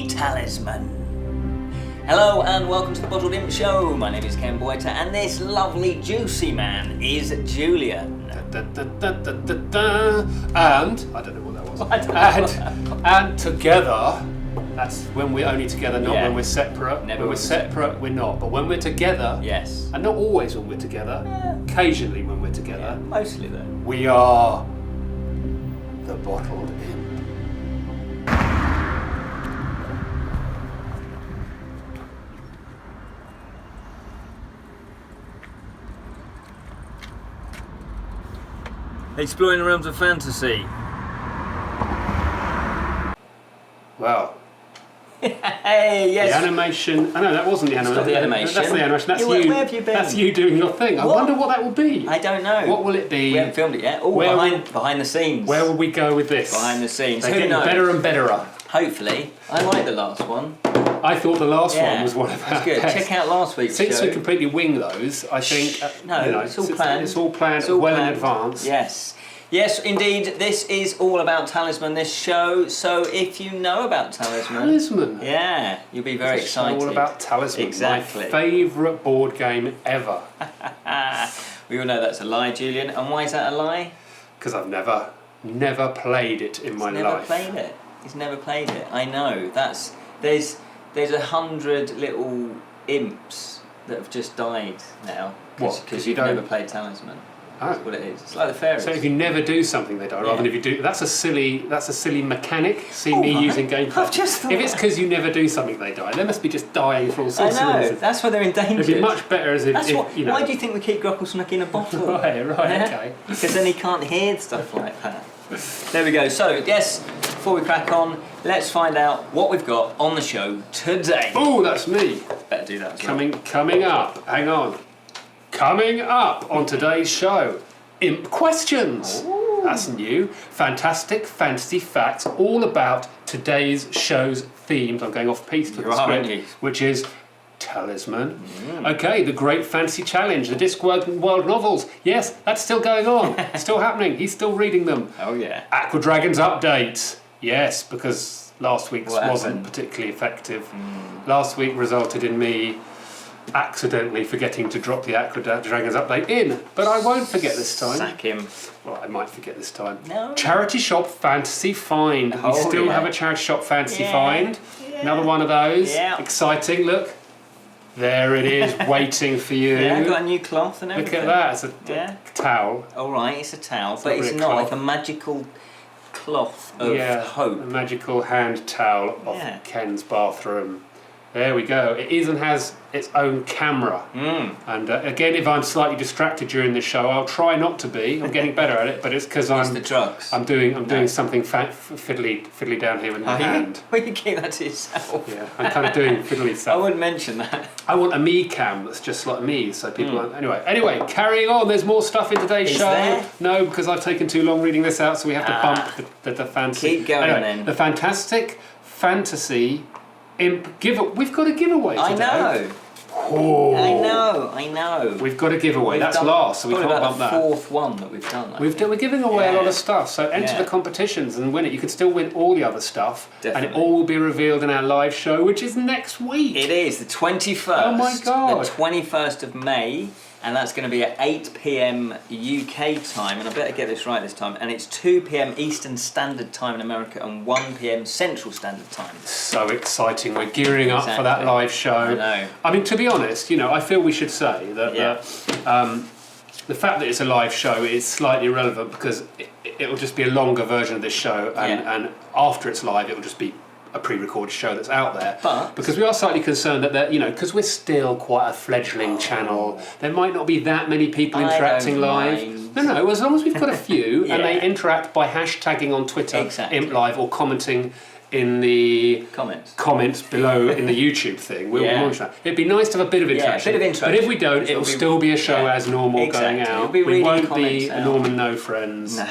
Talisman. Hello and welcome to the Bottled Imp Show. My name is Ken and this lovely juicy man is Julian. And I don't know what that was. And together, that's when we're only together, not when we're separate. Never when we're separate, we're not. But when we're together, yes, and not always when we're together, occasionally when we're together, mostly though, we are the Bottled Imp. exploring the realms of fantasy. Well. Hey, yes. The animation. Oh no, that wasn't the animation. It's not the animation. That's the animation. That's you. Where have you been? That's you doing your thing. What? I wonder what that will be. I don't know. What will it be? We haven't filmed it yet. Oh, behind the scenes. Where will we go with this? Behind the scenes. They're Who getting knows? better and betterer. Hopefully. I like the last one. I thought the last one was one of our That's good. best. Check out last week's Since show. we completely wing those, I think it's all planned. It's all planned in advance. Yes. Yes, indeed. This is all about Talisman, this show. So if you know about Talisman, yeah, you'll be very excited. It's all about Talisman. Exactly. My favourite board game ever. We all know that's a lie, Julian. And why is that a lie? Because I've never played it in my life. He's never played it. I know. There's 100 little imps that have just died now because you've never played Talisman. Oh. That's what it is. It's like the fairies. So if you never do something, they die. Rather than if you do, that's a silly mechanic. See me using gameplay. I've just thought if it's because you never do something, they die. They must be just dying for all sorts of reasons. That's why they're endangered. It'd be much better as if you know. Why do you think we keep Grocklesnook in a bottle? Right, okay. Because then he can't hear stuff like that. There we go. So yes, before we crack on, let's find out what we've got on the show today. Oh, that's me. Better do that. Coming up. Hang on. Coming up on today's show, Imp Questions. Ooh. That's new. Fantastic fantasy facts all about today's show's themes. I'm going off piece with the script, which is Talisman. Okay, the Great Fantasy Challenge, the Discworld World novels. Yes, that's still going on. Still happening. He's still reading them. Oh yeah. Aqua Dragons update. Yes, because last week's wasn't particularly effective. Last week resulted in me accidentally forgetting to drop the Aqua Dragons update in, but I won't forget this time. Sack him. Well, I might forget this time. No. Charity Shop Fantasy Find. We still have a Charity Shop Fantasy Find. Yeah. Another one of those. Yeah. Exciting. Look. There it is, waiting for you. Yeah, got a new cloth and everything. Look at that. It's a towel. All right, it's a towel, but it's not like a magical cloth of hope. A magical hand towel of Ken's bathroom. There we go. It even has its own camera. And again, if I'm slightly distracted during the show, I'll try not to be. I'm getting better at it, but it's because the drugs. I'm doing something fiddly down here with my hand. Well, you keep that to yourself. Yeah, I'm kind of doing fiddly stuff. I wouldn't mention that. I want a me cam that's just like me, so people aren't. Anyway, carrying on. There's more stuff in today's show. There? No, because I've taken too long reading this out, so we have to bump the fantasy. Keep going then. The fantastic fantasy Imp We've got a giveaway today. I know. Oh. I know. We've got a giveaway. That's last, so we can't bump that. The fourth one that we've done. We're giving away a lot of stuff, so enter the competitions and win it. You can still win all the other stuff, Definitely. and it all will be revealed in our live show, which is next week. It is the 21st. Oh my god! The 21st of May. And that's going to be at 8 p.m. UK time, and I better get this right this time, and it's 2 p.m. Eastern Standard Time in America and 1 p.m. Central Standard Time. So exciting. We're gearing up for that live show. I know. I mean, to be honest, I feel we should say that the fact that it's a live show is slightly irrelevant because it will just be a longer version of this show, and after it's live, it will just be a pre-recorded show that's out there. But because we are slightly concerned that because we're still quite a fledgling channel, there might not be that many people interacting live. No, as long as we've got a few and they interact by hashtagging on Twitter, Imp Live, or commenting in the comments below in the YouTube thing. We'll launch that. It'd be nice to have a bit of interaction. Yeah, a bit of interaction. But if we don't, it'll still be a show as normal going out. We won't be a Norman No Friends. No.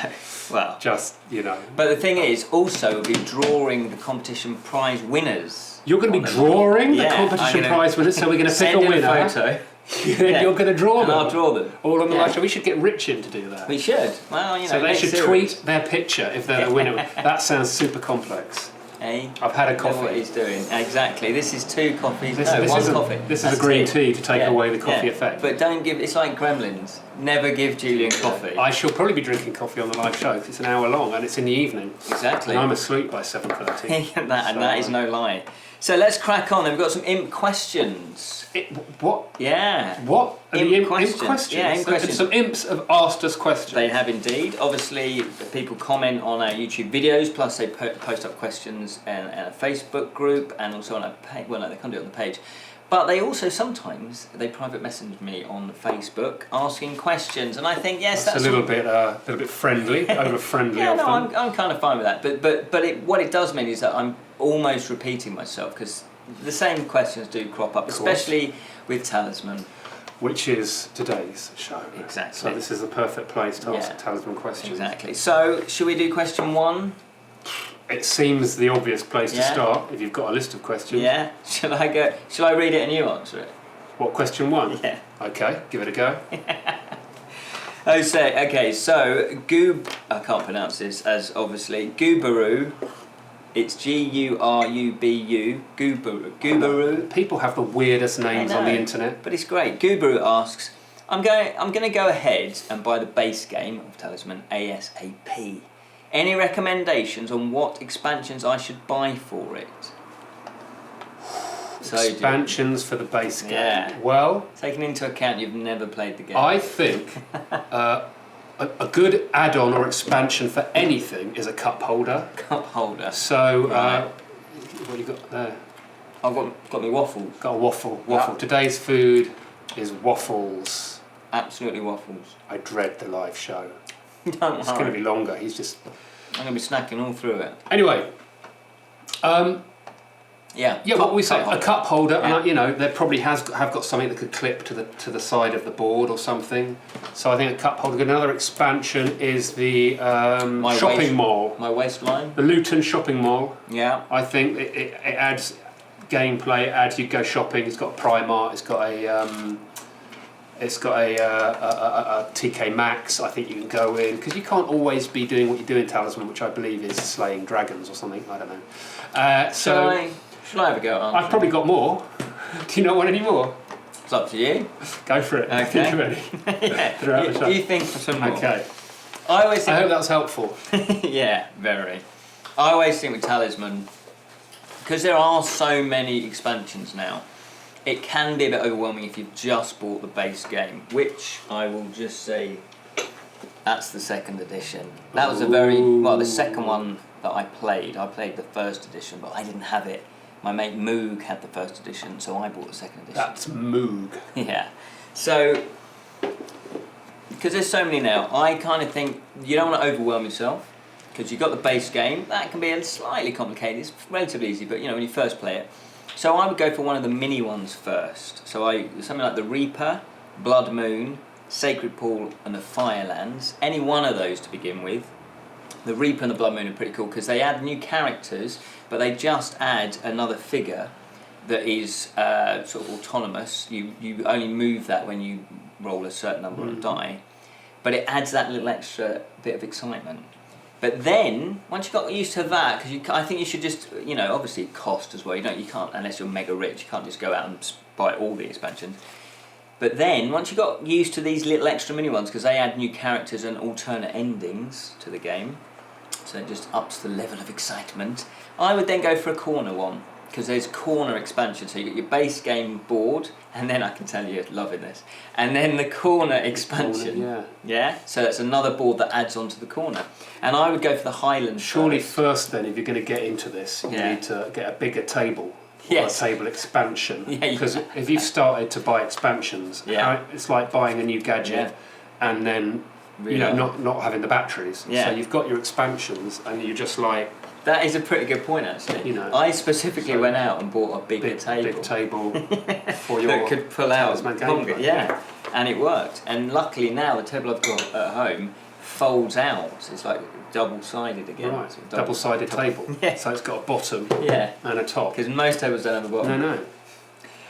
Well, just, But the thing is, also, we'll be drawing the competition prize winners. You're going to be drawing the competition prize winners, so we're going to pick a winner. Send in a photo. You're going to draw them. And I'll draw them. All on the live show. We should get Rich in to do that. We should. Well, So they should tweet their picture if they're the winner. That sounds super complex. I've had a coffee. Know what he's doing. Exactly. This is 2 coffees. This one is coffee. This is a green tea to take away the coffee effect. But don't give. It's like Gremlins. Never give Julian coffee. I shall probably be drinking coffee on the live show because it's an hour long and it's in the evening. Exactly. And I'm asleep by 7:30. And that is no lie. So let's crack on. We've got some imp questions. What? Yeah. What? Imp questions. Yeah, imp questions. Some imps have asked us questions. They have indeed. Obviously, people comment on our YouTube videos, plus they post up questions in a Facebook group and also on a page. Well, no, they can't do it on the page. But they also sometimes private message me on Facebook asking questions, and I think that's a little bit friendly, over friendly. Yeah, often. no, I'm kind of fine with that. But what it does mean is that I'm almost repeating myself because the same questions do crop up, especially with Talisman, which is today's show. Exactly. So this is the perfect place to ask Talisman questions. Exactly. So should we do question 1? It seems the obvious place to start if you've got a list of questions. Yeah. Shall I read it and you answer it? What, question 1? Yeah. Okay, give it a go. So I can't pronounce this as obviously Goobaroo. It's Gurubu. Goobaroo. People have the weirdest names on the internet. But it's great. Goobaroo asks, I'm going to go ahead and buy the base game of Talisman ASAP. Any recommendations on what expansions I should buy for it? Expansions for the base game. Yeah. Well, taking into account you've never played the game. I think a good add-on or expansion for anything is a cup holder. Cup holder. So, what have you got there? I've got my waffle. Got a waffle. Yep. Today's food is waffles. Absolutely waffles. I dread the live show. Don't worry. It's going to be longer. I'm going to be snacking all through it. Anyway. Yeah, what we say, a cup holder, and there probably have got something that could clip to the side of the board or something. So I think a cup holder. Another expansion is the shopping mall. My waistline. The Luton shopping mall. Yeah. I think it adds gameplay. It adds you go shopping. It's got a Primark. It's got a TK Maxx. I think you can go in because you can't always be doing what you do in Talisman, which I believe is slaying dragons or something. I don't know. Shall I have a go at I've probably got more. Do you not want any more? It's up to you. Go for it. Okay. Think of any. You think for some more. Okay. I hope that's helpful. Yeah, very. I always think with Talisman, because there are so many expansions now, it can be a bit overwhelming if you've just bought the base game, which I will just say, that's the 2nd edition. That was the second one that I played. I played the 1st edition, but I didn't have it. My mate Moog had the 1st edition, so I bought the 2nd edition. That's Moog. Yeah. So, because there's so many now, I kind of think you don't want to overwhelm yourself, because you've got the base game. That can be slightly complicated. It's relatively easy, but when you first play it. So I would go for one of the mini ones first. So something like the Reaper, Blood Moon, Sacred Pool and the Firelands. Any one of those to begin with. The Reaper and the Blood Moon are pretty cool because they add new characters, but they just add another figure that is sort of autonomous. You only move that when you roll a certain number on a die, but it adds that little extra bit of excitement. But then, once you got used to that, because I think you should just, obviously cost as well. You can't, unless you're mega rich, you can't just go out and buy all the expansions. But then, once you got used to these little extra mini ones, because they add new characters and alternate endings to the game, so it just ups the level of excitement, I would then go for a corner one, because there's corner expansion. So you get your base game board, and then I can tell you're loving this, and then the corner expansion. Yeah. So that's another board that adds onto the corner, and I would go for the Highlands. Surely first, then, if you're going to get into this, you need to get a bigger table. Yes. Or a table expansion. Because if you've started to buy expansions, it's like buying a new gadget and then not having the batteries. So you've got your expansions and you're just like, That is a pretty good point, actually. You know, I specifically went out and bought a big table for your that could pull out Talisman game. longer. Yeah, and it worked. And luckily now the table I've got at home folds out. It's like double-sided again. Right, Sort of double-sided table. Yeah. So it's got a bottom Yeah. and a top. Because most tables don't have a bottom. No.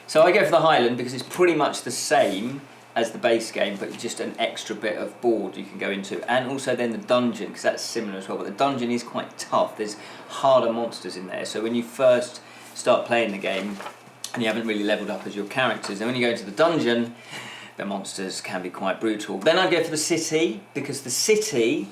So I go for the Highland because it's pretty much the same as the base game, but just an extra bit of board you can go into, and also then the dungeon, because that's similar as well. But the dungeon is quite tough. There's harder monsters in there. So when you first start playing the game and you haven't really leveled up as your characters, and when you go into the dungeon, the monsters can be quite brutal. Then I go for the city because the city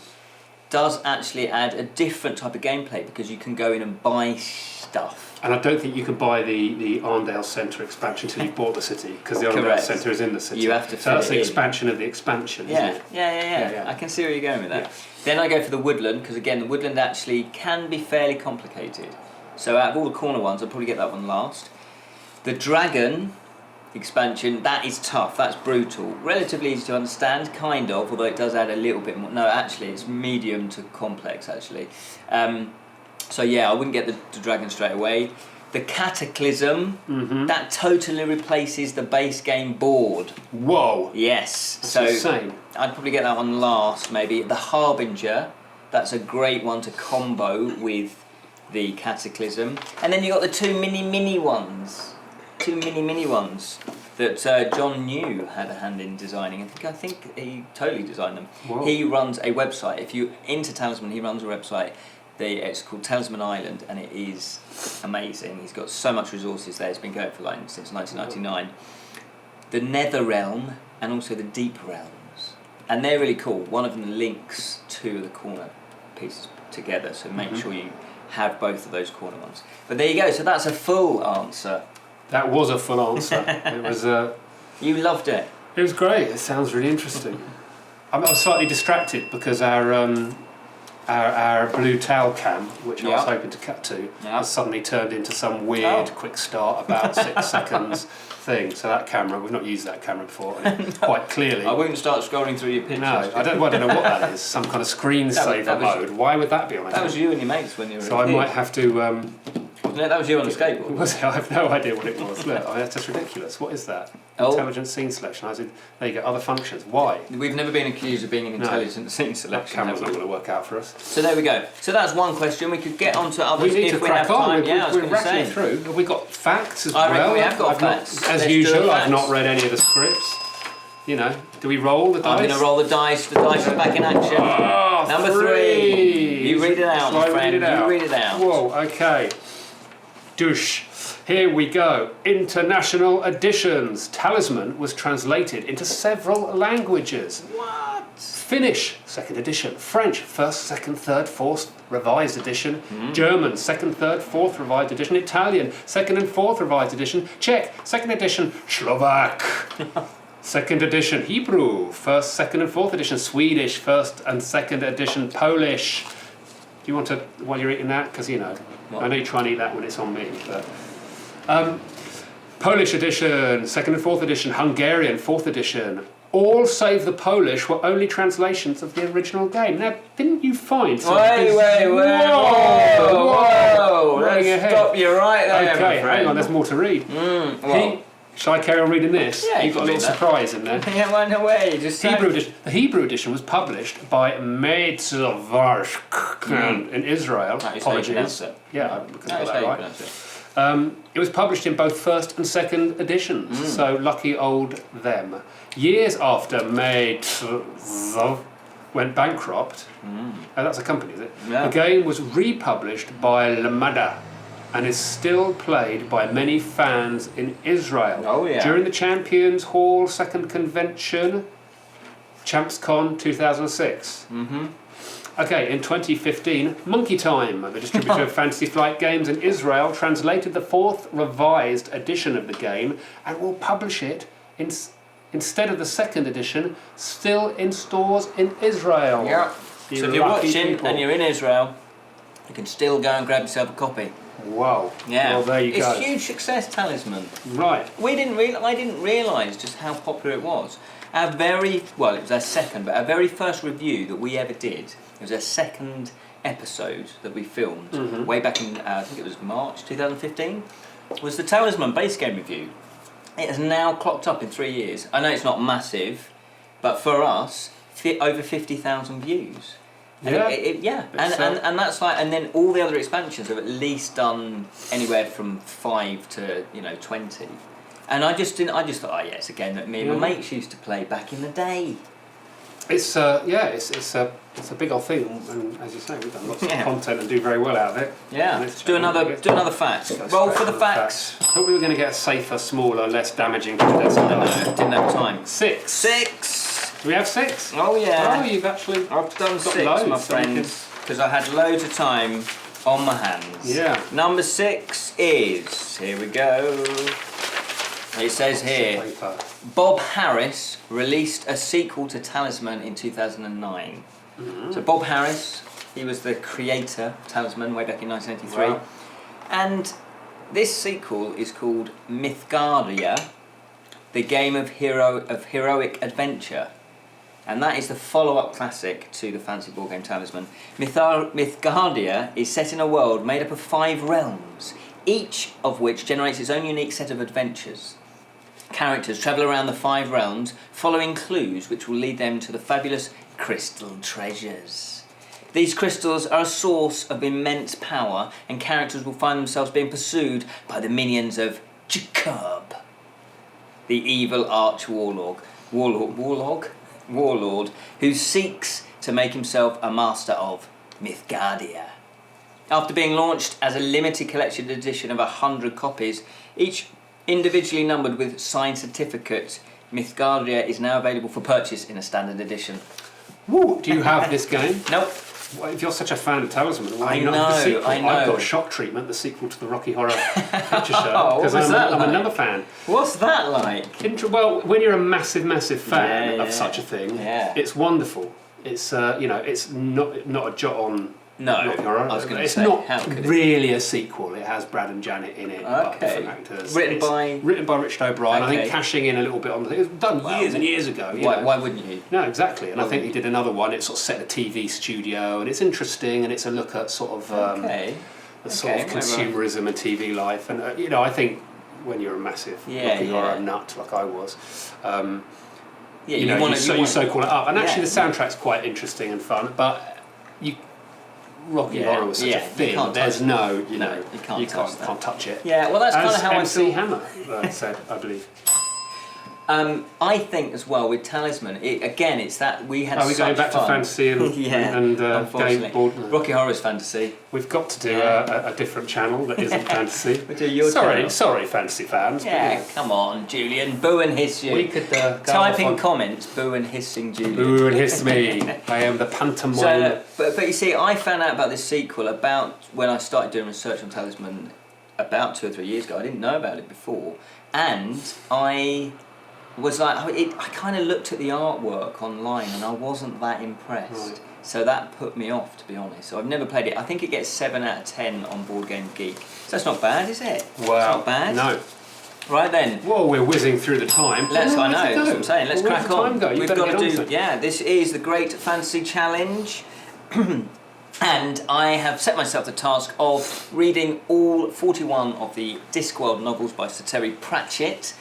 does actually add a different type of gameplay because you can go in and buy stuff. And I don't think you can buy the Arndale Centre expansion until you've bought the city, because the Arndale Correct. Centre is in the city. You have to So that's fit the it in. expansion of the expansion, isn't Yeah. it? Yeah. I can see where you're going with that. Yeah. Then I go for the woodland because again the woodland actually can be fairly complicated. So out of all the corner ones, I'll probably get that one last. The dragon expansion, that is tough. That's brutal. Relatively easy to understand, kind of, although it does add a little bit more. No, actually, it's medium to complex actually. So yeah, I wouldn't get the dragon straight away. The Cataclysm, that totally replaces the base game board. Whoa! Yes. That's so insane. I'd probably get that one last, maybe. The Harbinger, that's a great one to combo with the Cataclysm. And then you got the two mini ones. Two mini ones that John New had a hand in designing. I think he totally designed them. Whoa. He runs a website. If you're into Talisman, he runs a website. It's called Talisman Island, and it is amazing. He's got so much resources there. It's been going for since 1999. The Nether Realm and also the Deep Realms, and they're really cool. One of them links to the corner pieces together, so make sure you have both of those corner ones. But there you go. So that's a full answer. That was a full answer. It was. You loved it. It was great. It sounds really interesting. I was slightly distracted because our blue towel cam, which I was hoping to cut to, has suddenly turned into some weird quick start about 6 seconds thing. So that camera, we've not used that camera before, and quite clearly. I wouldn't start scrolling through your pictures. No, I don't know what that is. Some kind of screensaver mode. Why would that be on a That was you and your mates when you were So I might have to. No, that was you on the skateboard. Was it? I have no idea what it was. Look, that's just ridiculous. What is that? Intelligent scene selection. I said, there you go. Other functions. Why? We've never been accused of being an intelligent scene That selection. camera's not going to work out for us. So there we go. So that's one question. We could get on to others We need if to we have crack on. time. Yeah, I was We're going to rattling say. through. Have we got facts as I reckon well? we have got I've not- facts. as Let's do usual, the I've facts. not read any of the scripts. You know, do we roll the dice? I'm going to roll the dice. The dice is back in action. Oh, Number 3. You read it out, Shall my I friend. read it out? You read it out. Whoa, okay. Douche. Here we go. International editions. Talisman was translated into several languages. What? Finnish, 2nd edition. French, 1st, 2nd, 3rd, 4th, revised edition. German, 2nd, 3rd, 4th, revised edition. Italian, 2nd and 4th, revised edition. Czech, 2nd edition. Slovak, 2nd edition. Hebrew, 1st, 2nd and 4th edition. Swedish, 1st and 2nd edition. Polish. Do you want to, while you're eating that? Because, you know, I know you try and eat that when it's on me. But, Polish edition, 2nd and 4th edition. Hungarian, 4th edition. All save the Polish were only translations of the original game. Now, didn't you find some... Whoa! Running Let's ahead. stop you right there, my Okay, friend. hang on, there's more to read. Shall I carry on reading this? Yeah, You've got a you little can read that. surprise in there. Yeah, well, no way. Just Hebrew edition. The Hebrew edition was published by Meitzvarsk in Israel. That is how you pronounce Apologies. it. Yeah, because I That is got how that you right. pronounce it. It was published in both 1st and 2nd editions, so lucky old them. Years after Meitzvarsk went bankrupt, that's a company, is it? Yeah. The game was republished by Lamada and is still played by many fans in Israel. Oh, yeah. During the Champions Hall 2nd Convention, ChampsCon 2006. Okay, in 2015, Monkey Time, the distributor of Fantasy Flight games in Israel, translated the 4th revised edition of the game and will publish it instead of the 2nd edition, still in stores in Israel. Yeah. You So if you're lucky watching people. and you're in Israel, you can still go and grab yourself a copy. Wow. Yeah. Well, there you go. It's huge success, Talisman. Right. I didn't realise just how popular it was. It was our second, but our very first review that we ever did, it was our second episode that we filmed way back in, I think it was March 2015, was the Talisman base game review. It has now clocked up in 3 years. I know it's not massive, but for us, over 50,000 views. And and that's like, and then all the other expansions have at least done anywhere from 5 to 20. And I just thought, it's a game that me and my mates used to play back in the day. It's it's a big old thing, and as you say, we've done lots of content and do very well out of it. Yeah, let's do another fact. Roll for the facts. I thought we were going to get a safer, smaller, less damaging contest. Didn't have time. 6. Do we have 6? Oh yeah. Oh, you've actually. I've done 6, loads, my friends, because I had loads of time on my hands. Yeah. Number 6 is, here we go. It says here, Bob Harris released a sequel to Talisman in 2009. So Bob Harris, he was the creator of Talisman way back in 1983. Wow. And this sequel is called Mythgardia, the game of heroic adventure. And that is the follow-up classic to the fantasy board game Talisman. Mythgardia is set in a world made up of 5 realms, each of which generates its own unique set of adventures. Characters travel around the 5 realms, following clues which will lead them to the fabulous crystal treasures. These crystals are a source of immense power, and characters will find themselves being pursued by the minions of Jacob, the evil warlord, who seeks to make himself a master of Mythgardia. After being launched as a limited collection edition of 100 copies, each individually numbered with signed certificates, Mythgardia is now available for purchase in a standard edition. Woo! Do you have this game? Nope. Well, if you're such a fan of Talisman, why not have the sequel? I know. I've got Shock Treatment, the sequel to the Rocky Horror Picture Show, What was because that I'm like? another fan. What's that like? Well, when you're a massive fan of such a thing, it's wonderful. It's it's not a jot on. No, Rocky Horror. I was going to It's say, not how could it? really a sequel. It has Brad and Janet in it, but different actors. Written by Richard O'Brien. I think cashing in a little bit on the. It was done years and years ago. Why wouldn't you? No, exactly. And I think he did another one. It's sort of set in a TV studio, and it's interesting, and it's a look at sort of the sort of consumerism and TV life. And I think when you're a massive Rocky Horror nut like I was. You so-call it up, and actually the soundtrack's quite interesting and fun, but Rocky Horror was such a thing. There's you can't touch it. Yeah, well, that's kind of how I MC feel. Hammer said, I believe. I think as well with Talisman, it's that we had. Are we going back to fantasy and game board? Rocky Horror's fantasy. We've got to do a different channel that isn't fantasy. We do your channel. Sorry, fantasy fans. Yeah, come on, Julian, boo and hiss you. We could type in comments, boo and hissing Julian. Boo and hiss me. I am the pantomime. So, but you see, I found out about this sequel about when I started doing research on Talisman about 2 or 3 years ago. I didn't know about it before, and I was like, I kind of looked at the artwork online and I wasn't that impressed. Right. So that put me off, to be honest. So I've never played it. I think it gets 7 out of 10 on Board Game Geek. So that's not bad, is it? Wow. It's not bad. No. Right then. Well, we're whizzing through the time. I know, that's what I'm saying. Let's crack on. We've got to do. This is the Great Fantasy Challenge. And I have set myself the task of reading all 41 of the Discworld novels by Sir Terry Pratchett.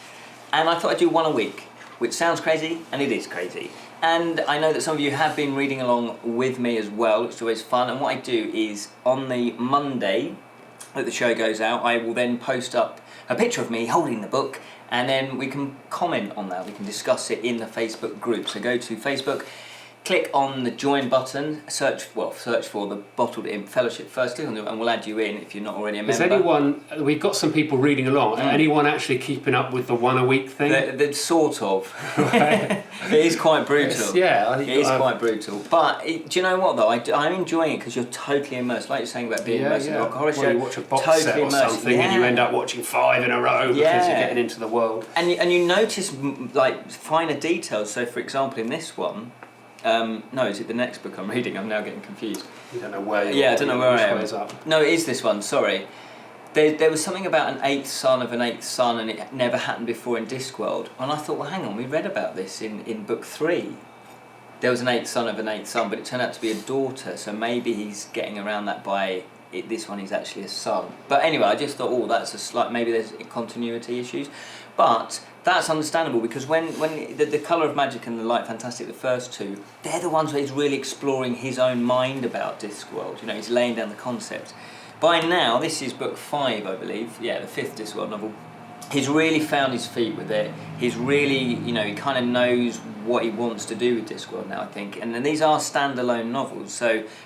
And I thought I'd do 1 a week, which sounds crazy, and it is crazy. And I know that some of you have been reading along with me as well, which is always fun. And what I do is, on the Monday that the show goes out, I will then post up a picture of me holding the book, and then we can comment on that. We can discuss it in the Facebook group. So go to Facebook, click on the join button, search for the Bottled Imp Fellowship first, click on it, and we'll add you in if you're not already a member. We've got some people reading along, anyone actually keeping up with the 1 a week thing? The sort of. Right. It is quite brutal. I think it is quite brutal. But do you know what though? I'm enjoying it because you're totally immersed, like you're saying about being immersed in the Rock Horror Show. You watch a box set or something and you end up watching 5 in a row because you're getting into the world. And you notice like finer details. So for example in this one, no, is it the next book I'm reading? I'm now getting confused. You don't know where you are. Yeah, I don't know where I am. Up. No, it is this one, sorry. There was something about an 8th son of an 8th son, and it never happened before in Discworld. And I thought, well, hang on, we read about this in book 3. there was an eighth son of an eighth son, but it turned out to be a daughter, so maybe he's getting around that by this one is actually a son. But anyway, I just thought, that's a slight, maybe there's continuity issues. But that's understandable, because when the Colour of Magic and the Light Fantastic, the first two, they're the ones where he's really exploring his own mind about Discworld. You know, he's laying down the concept. By now, this is book 5, I believe. Yeah, the 5th Discworld novel. He's really found his feet with it. He's really, he kind of knows what he wants to do with Discworld now, I think. And then these are standalone novels,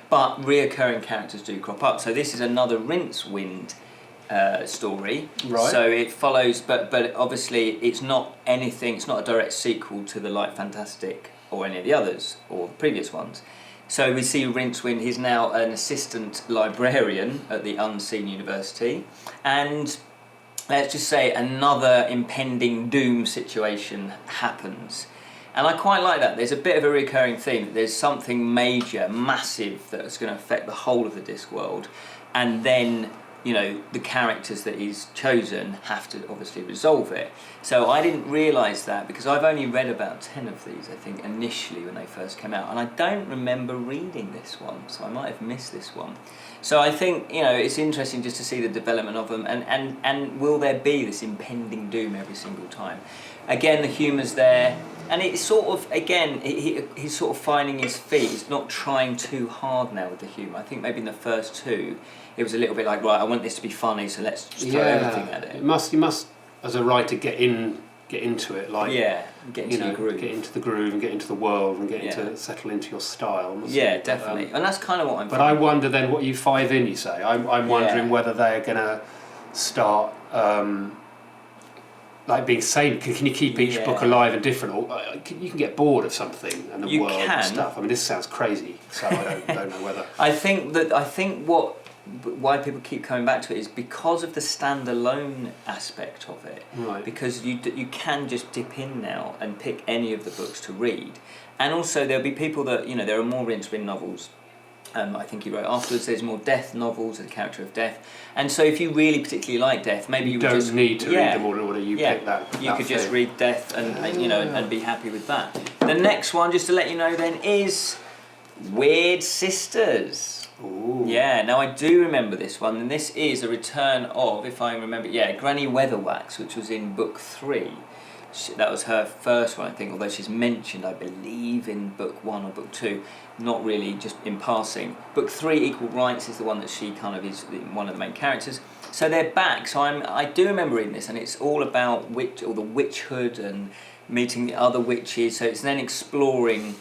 but reoccurring characters do crop up. So this is another Rincewind story. Right. So it follows, but obviously it's not anything. It's not a direct sequel to the Light Fantastic or any of the others or the previous ones. So we see Rincewind. He's now an assistant librarian at the Unseen University, and let's just say another impending doom situation happens. And I quite like that. There's a bit of a recurring theme. There's something major, massive, that's going to affect the whole of the Discworld. And then, the characters that he's chosen have to obviously resolve it. So I didn't realise that, because I've only read about 10 of these, I think, initially when they first came out. And I don't remember reading this one, so I might have missed this one. So I think, it's interesting just to see the development of them, and will there be this impending doom every single time? Again, the humour's there, and it's sort of, again, he's sort of finding his feet. He's not trying too hard now with the humour. I think maybe in the first two, it was a little bit like, right, I want this to be funny, so let's just throw everything at it. You must, as a writer, get into it, like get into the groove. Get into the groove and get into the world and settle into your style. Yeah, definitely, and that's kind of what I'm. But I wonder then what you 5 in. You say I'm wondering whether they're going to start like being same. Can you keep each book alive and different, or you can get bored of something and the world and stuff. I mean, this sounds crazy, so I don't know whether. I think why people keep coming back to it is because of the standalone aspect of it. Right. Because you can just dip in now and pick any of the books to read, and also there'll be people that there are more Rincewind novels. I think he wrote afterwards. There's more Death novels, the character of Death, and so if you really particularly like Death, maybe you would don't just need to read them all in order. You pick that. You could just read Death and be happy with that. The next one, just to let you know, then is Weird Sisters. Ooh. Yeah, now I do remember this one, and this is a return of, if I remember, Granny Weatherwax, which was in book 3. That was her first one, I think, although she's mentioned, I believe, in book 1 or book 2, not really, just in passing. Book 3, Equal Rights, is the one that she kind of is one of the main characters. So they're back, so I do remember reading this, and it's all about the witchhood and meeting the other witches, so it's then exploring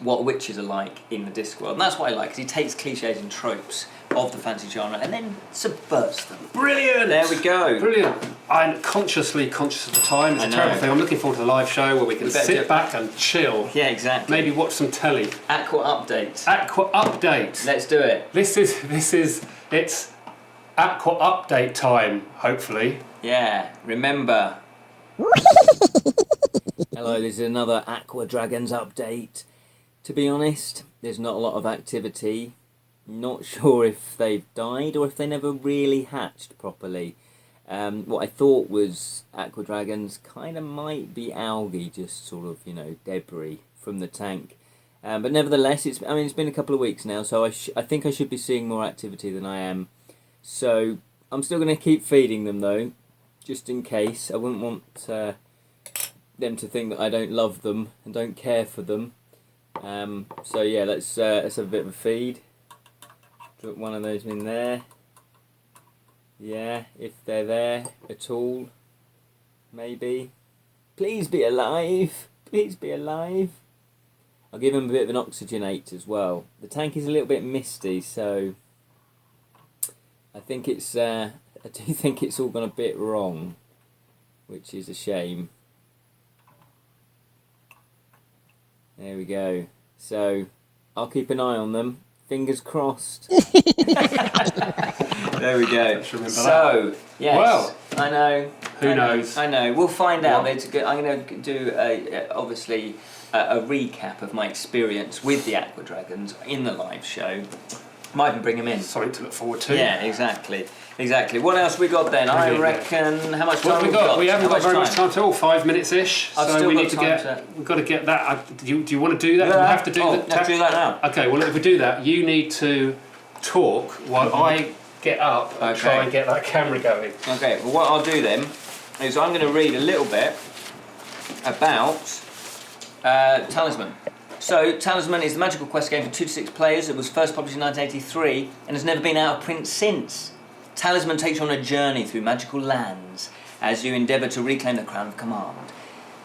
what witches are like in the Discworld. And that's what I like, because he takes cliches and tropes of the fantasy genre and then subverts them. Brilliant! There we go. Brilliant. I'm consciously conscious of the time. It's a terrible thing. I'm looking forward to the live show where we can sit back and chill. Yeah, exactly. Maybe watch some telly. Aqua Update. Aqua Update. Let's do it. It's Aqua Update time, hopefully. Yeah, remember. Hello, this is another Aqua Dragons update. To be honest, there's not a lot of activity. Not sure if they've died or if they never really hatched properly. What I thought was Aqua Dragons kind of might be algae, just sort of, debris from the tank. But nevertheless, it's been a couple of weeks now, so I think I should be seeing more activity than I am. So I'm still going to keep feeding them though, just in case. I wouldn't want them to think that I don't love them and don't care for them. So yeah, let's have a bit of a feed. Drop one of those in there. Yeah, if they're there at all. Maybe. Please be alive. Please be alive. I'll give him a bit of an oxygenate as well. The tank is a little bit misty, so I think it's I do think it's all gone a bit wrong, which is a shame. There we go. So I'll keep an eye on them. Fingers crossed. There we go. So, yes, well, I know. Who knows? I know. We'll find out. I'm going to do obviously a recap of my experience with the Aqua Dragons in the live show. Might even bring them in. Something to look forward to. Yeah, exactly. Exactly. What else we got then? I reckon. How much time What have we got? We haven't got very much time at all. 5 minutes ish. I've So still we got need to time get. We've got to get that. Do you want to do that? Yeah. Do we have to do that? Let's do that now. Okay. Well, if we do that, you need to talk while I get up and try and get that camera going. Okay. Well, what I'll do then is I'm going to read a little bit about Talisman. So, Talisman is the magical quest game for 2 to 6 players. It was first published in 1983 and has never been out of print since. Talisman takes you on a journey through magical lands as you endeavour to reclaim the crown of command.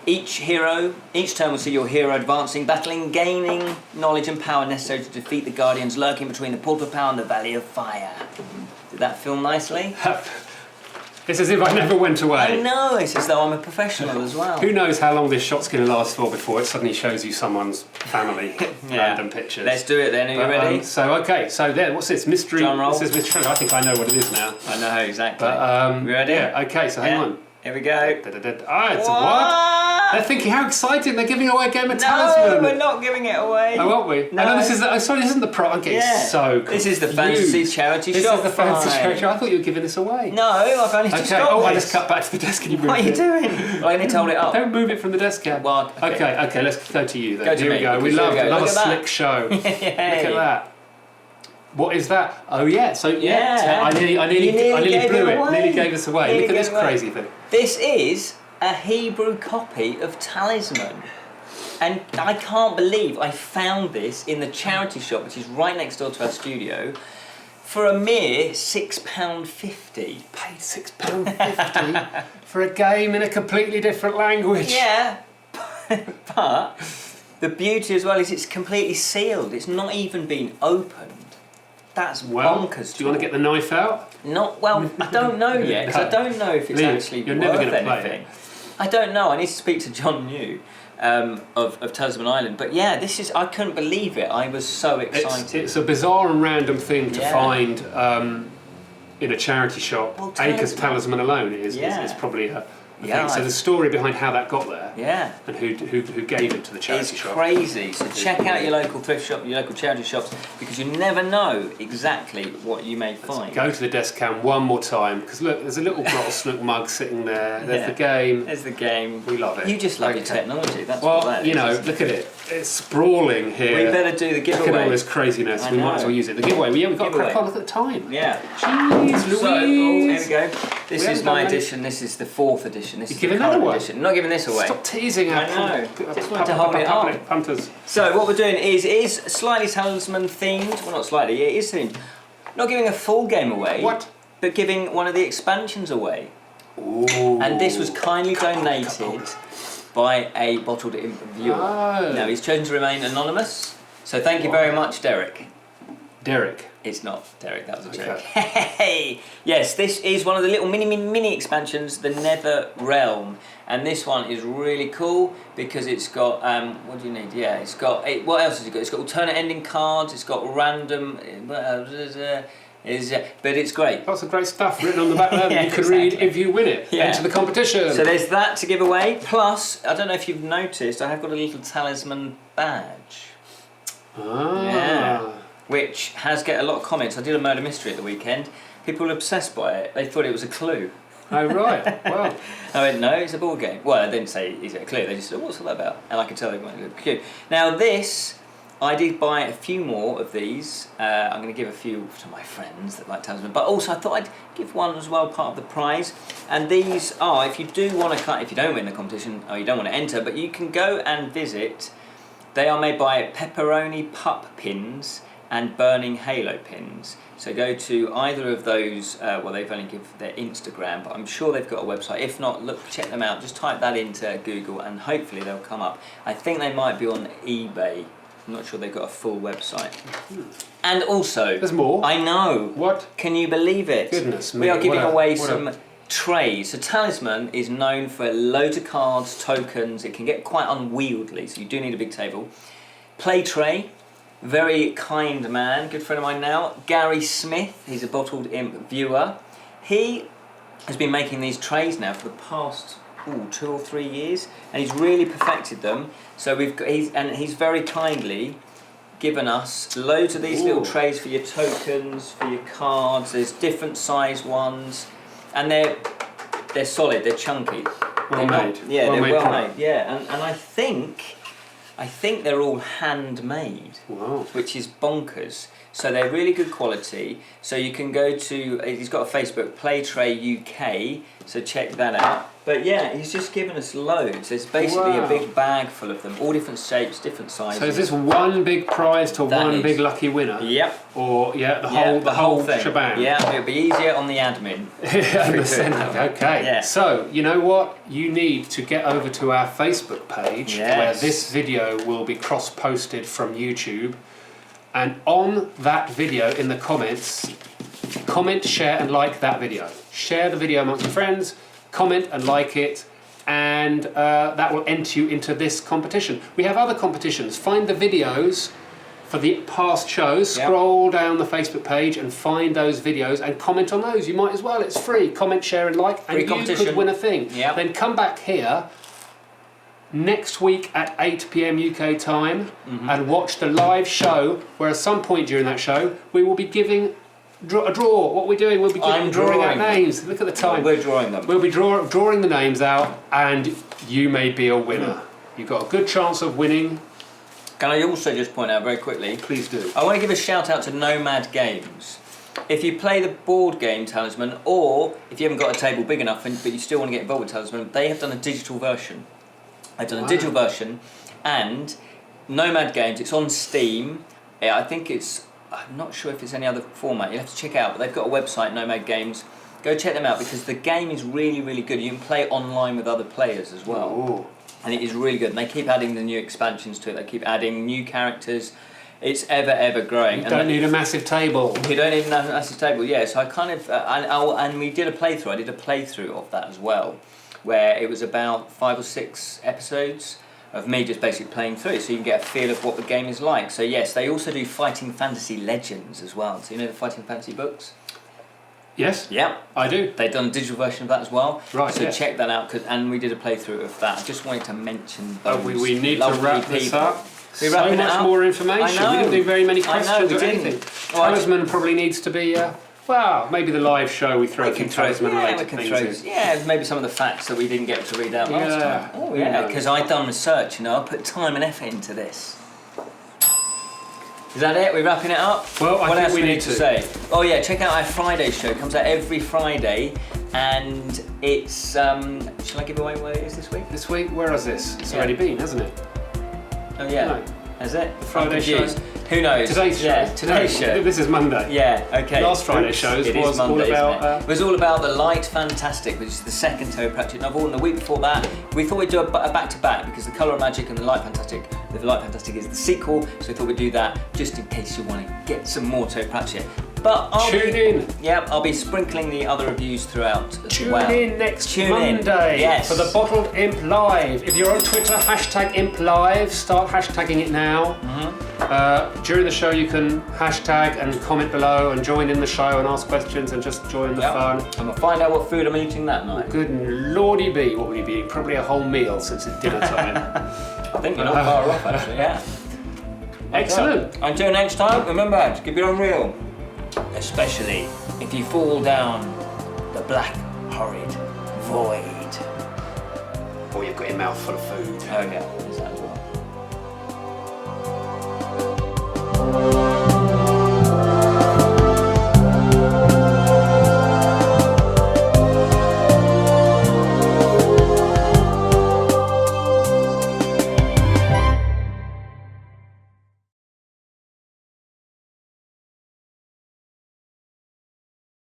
Each turn will see your hero advancing, battling, gaining knowledge and power necessary to defeat the guardians lurking between the Portal of Power and the Valley of Fire. Did that feel nicely? It's as if I never went away. I know, it's as though I'm a professional as well. Who knows how long this shot's going to last for before it suddenly shows you someone's family random pictures. Let's do it then, are you ready? So there, what's this? Mystery. Drum roll. This is mystery. I think I know what it is now. I know, exactly. But, you ready? Yeah, okay, so hang on. Here we go. It's a what? They're thinking how exciting, they're giving away a game of No, Talisman. we're not giving it away. Oh, won't we? No. No, this isn't the pro. I'm getting so confused. This is the fantasy charity shop. This is the fantasy charity shop. I thought you were giving this away. No, I've only just got I this. just cut back to the desk and you moved What are you it. doing? Well, I only told it up. Don't move it from the desk, Gab. Well, okay, let's go to you then. Go to Here me, we go. We because love here we go. another Look at slick that. show. Look Yay. at that. What is that? Oh yeah. So Yeah. I nearly gave blew it it. away. Nearly gave us away. Nearly Look at this gave it away. crazy thing. This is a Hebrew copy of Talisman. And I can't believe I found this in the charity shop, which is right next door to our studio, for a mere £6.50. Paid £6.50 for a game in a completely different language. Yeah, but the beauty as well is it's completely sealed. It's not even been opened. That's bonkers. Do you want to get the knife out? I don't know yet, because I don't know if it's Liam, actually you're worth never gonna play anything. I don't know. I need to speak to John New of Talisman Island. But yeah, I couldn't believe it. I was so excited. It's a bizarre and random thing to find in a charity shop. Well, Because Talisman alone is probably a thing. So the story behind how that got there and who gave it to the charity shop. It's crazy. So check out your local thrift shop, your local charity shops, because you never know exactly what you may find. Go to the desk cam one more time, because look, there's a little bottle snook mug sitting there. There's the game. There's the game. We love it. You just love your technology. That's what that is. Look at it. It's sprawling here. We better do the giveaway. Look at all this craziness. We might as well use it. The giveaway. We've got to crack on. Look at the time. Yeah. Jeez Louise. So, here we go. This is my edition. This is the 4th edition. This is giving the that current away? edition. I'm not giving this away. Stop teasing our I know. Just wanted to hold it up. Punters. So what we're doing is slightly Talisman themed. Well, not slightly. It is themed. Not giving a full game away. What? But giving one of the expansions away. Ooh. And this was kindly donated by a Bottled Imp viewer. Oh. Now he's chosen to remain anonymous. So thank you very much, Derek. Derek. It's not Derek, that was a joke. Hey! Yes, this is one of the little mini expansions, the Nether Realm. And this one is really cool because it's got, what do you need? Yeah, it's got, what else has it got? It's got alternate ending cards, it's got random, but it's great. Lots of great stuff written on the back there that you could exactly. read if you win it. Yeah. Enter the competition. So there's that to give away. Plus, I don't know if you've noticed, I have got a little Talisman badge. Yeah. Which has get a lot of comments. I did a murder mystery at the weekend. People were obsessed by it. They thought it was a clue. Oh, right. Well. I went, no, it's a board game. Well, I didn't say, is it a clue? They just said, what's all that about? And I could tell they wanted a clue. Now this, I did buy a few more of these. I'm going to give a few to my friends that like Talisman. But also I thought I'd give one as well, part of the prize. And these are, if you do want to cut, if you don't win the competition, or you don't want to enter, but you can go and visit. They are made by Pepperoni Pup Pins and Burning Halo Pins. So go to either of those, well they've only given their Instagram, but I'm sure they've got a website. If not, look, check them out. Just type that into Google and hopefully they'll come up. I think they might be on eBay. I'm not sure they've got a full website. And also... There's more? I know. What? Can you believe it? Goodness me. We are giving away some trays. So Talisman is known for loads of cards, tokens. It can get quite unwieldy, so you do need a big table. Play tray. Very kind man, good friend of mine now, Gary Smith. He's a Bottled Imp viewer. He has been making these trays now for the past 2 or 3 years, and he's really perfected them. So he's very kindly given us loads of these little Ooh. trays for your tokens, for your cards. There's different size ones, and they're solid. They're chunky. Well made. Yeah, Well they're made well product. made. Yeah, and I think they're all handmade, Wow. which is bonkers. So they're really good quality. So you can go to, he's got a Facebook, Playtray UK, so check that out. But yeah, he's just given us loads. There's basically Wow. a big bag full of them, all different shapes, different sizes. So is this one big prize to That one is. big lucky winner? Yep. Or the whole thing. shebang? Yeah, it'll be easier on the admin. And the centre. Okay. Yeah. So you know what? You need to get over to our Facebook page Yes. where this video will be cross-posted from YouTube, and on that video in the comments, comment, share, and like that video. Share the video amongst your friends. Comment and like it. And that will enter you into this competition. We have other competitions. Find the videos for the past shows. Yep. Scroll down the Facebook page and find those videos and comment on those. You might as well. It's free. Comment, share, and like, and Free you competition. could win a thing. Yep. Then come back here next week at 8 p.m. UK time and watch the live show. Where at some point during that show, we will be giving a draw. What we're doing, we'll be drawing out names. Look at the time. We're drawing them. We'll be drawing the names out, and you may be a winner. You've got a good chance of winning. Can I also just point out very quickly, Please do. I want to give a shout out to Nomad Games. If you play the board game Talisman, or if you haven't got a table big enough but you still want to get involved with Talisman, they have done a digital version. They've done a digital version, and Nomad Games, it's on Steam. I think I'm not sure if it's any other format. You'll have to check it out, but they've got a website, Nomad Games. Go check them out because the game is really, really good. You can play online with other players as well. Ooh. And it is really good. And they keep adding the new expansions to it. They keep adding new characters. It's ever growing. You don't need a massive table. You don't even have a massive table. Yeah, so I kind of... and we did a playthrough. I did a playthrough of that as well, where it was about 5 or 6 episodes of me just basically playing through, so you can get a feel of what the game is like. So yes, they also do Fighting Fantasy Legends as well. So you know the Fighting Fantasy books? Yes? Yeah. I do. They've done a digital version of that as well. Right, So yes. check that out, and we did a playthrough of that. I just wanted to mention those We need to lovely wrap this people. up. We're So wrapping it much up. more information. I know. We didn't do very many I know, questions we or didn't. anything. Well, Talisman probably needs to be... well, maybe the live show we throw some Talisman related things in. Yeah, maybe some of the facts that we didn't get to read out last time. Oh yeah, because I've done research, I put time and effort into this. Is that it? We're wrapping it up? Well, I what think else we we need need to to. say? Oh yeah, check out our Friday show. It comes out every Friday, and it's shall I give away what it is this week? This week, where is this? It's already been, hasn't it? Oh yeah. No. Is it? The Friday I'm confused. show. Who knows? Today's show. Yeah, today's show. This is Monday. Yeah, okay. Last Friday's Oops, shows it is was all Monday, about, isn't it? It was all about the Light Fantastic, which is the second Terry Pratchett novel, and the week before that, we thought we'd do a back-to-back, because the Colour of Magic and the Light Fantastic is the sequel, so we thought we'd do that, just in case you want to get some more Terry Pratchett. But Tune in. Yeah, I'll be sprinkling the other reviews throughout as Tune well. in next Tune Monday in. Yes. for the Bottled Imp Live. If you're on Twitter, hashtag Imp Live. Start hashtagging it now. During the show, you can hashtag and comment below and join in the show and ask questions and just join the fun. I'm going to find out what food I'm eating that night. Good lordy be, what will you be eating? Probably a whole meal since it's dinner time. I think you're not far off, actually, yeah. Excellent. Until next time, remember to keep it on real. Especially if you fall down the black, horrid void. Or you've got your mouth full of food. Oh yeah.